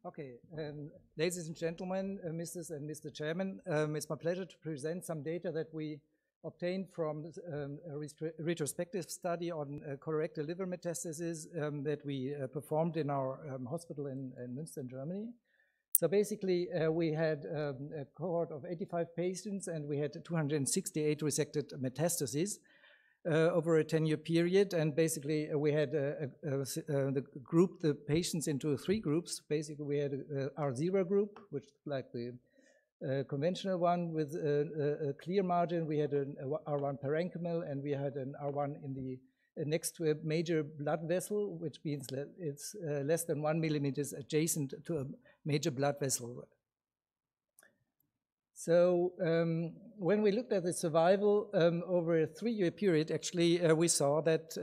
Okay, ladies and gentlemen, Mrs. and Mr. Chairman, it's my pleasure to present some data that we obtained from a retrospective study on colorectal liver metastases that we performed in our hospital in Münster, in Germany. So basically, we had a cohort of 85 patients, and we had 268 resected metastases over a 10-year period. And basically, we had grouped the patients into 3 groups. Basically, we had a R0 group, which is like the conventional one with a clear margin. We had an R1 parenchymal, and we had an R1 in the next to a major blood vessel, which means that it's less than 1 millimeters adjacent to a major blood vessel. So when we looked at the survival over a 3-year period, actually we saw that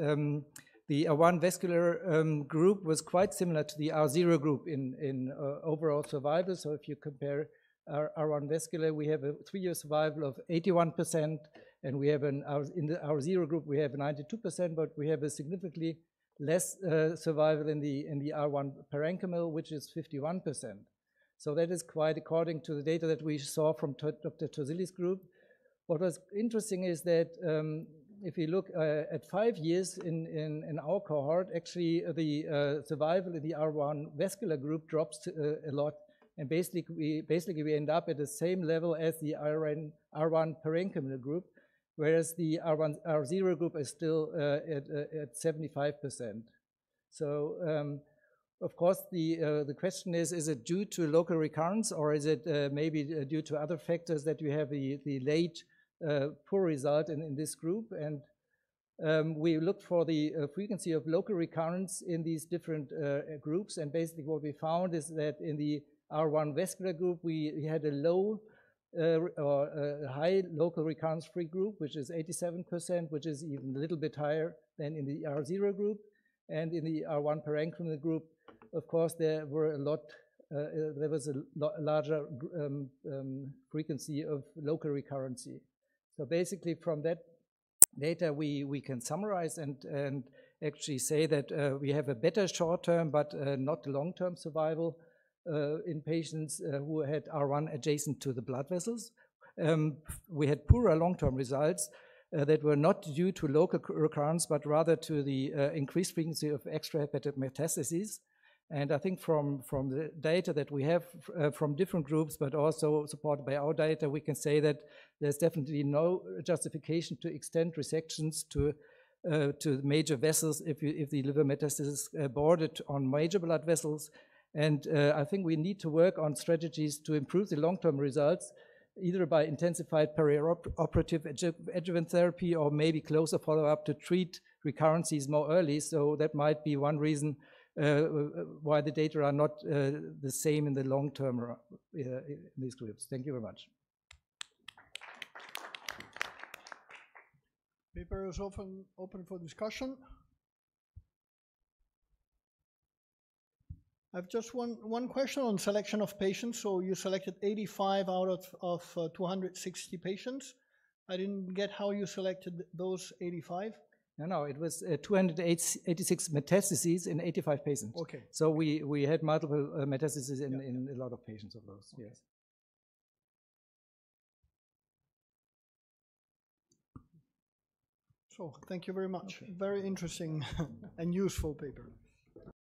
the R1 vascular group was quite similar to the R0 group in overall survival. So if you compare our R1 vascular, we have a 3-year survival of 81%, and we have in the R0 group we have 92%, but we have a significantly less survival in the R1 parenchymal, which is 51%. So that is quite according to the data that we saw from Dr. Tosilli's group. What was interesting is that if you look at 5 years in our cohort, actually the survival in the R1 vascular group drops a lot. And basically we end up at the same level as the R1 parenchymal group, whereas the R0 group is still at 75%. So of course, the question is it due to local recurrence, or is it maybe due to other factors that you have the late poor result in this group? And we looked for the frequency of local recurrence in these different groups, and basically what we found is that in the R1 vascular group, we had a low or a high local recurrence-free group, which is 87%, which is even a little bit higher than in the R0 group. And in the R1 parenchymal group, of course, there was a larger frequency of local recurrency. So basically, from that data, we can summarize and actually say that we have a better short-term, but not long-term survival in patients who had R1 adjacent to the blood vessels. We had poorer long-term results that were not due to local recurrence, but rather to the increased frequency of extrahepatic metastases. And I think from the data that we have from different groups, but also supported by our data, we can say that there's definitely no justification to extend resections to major vessels if the liver metastasis bordered on major blood vessels. And I think we need to work on strategies to improve the long-term results, either by intensified perioperative adjuvant therapy or maybe closer follow-up to treat recurrences more early. So that might be one reason why the data are not the same in the long term in these groups. Thank you very much. Paper is open for discussion. I have just one question on selection of patients. So you selected 85 out of 260 patients. I didn't get how you selected those 85. No, it was 286 metastases in 85 patients. Okay. So we had multiple metastases in a lot of patients of those, okay. Yes. So thank you very much. Okay. Very interesting and useful paper.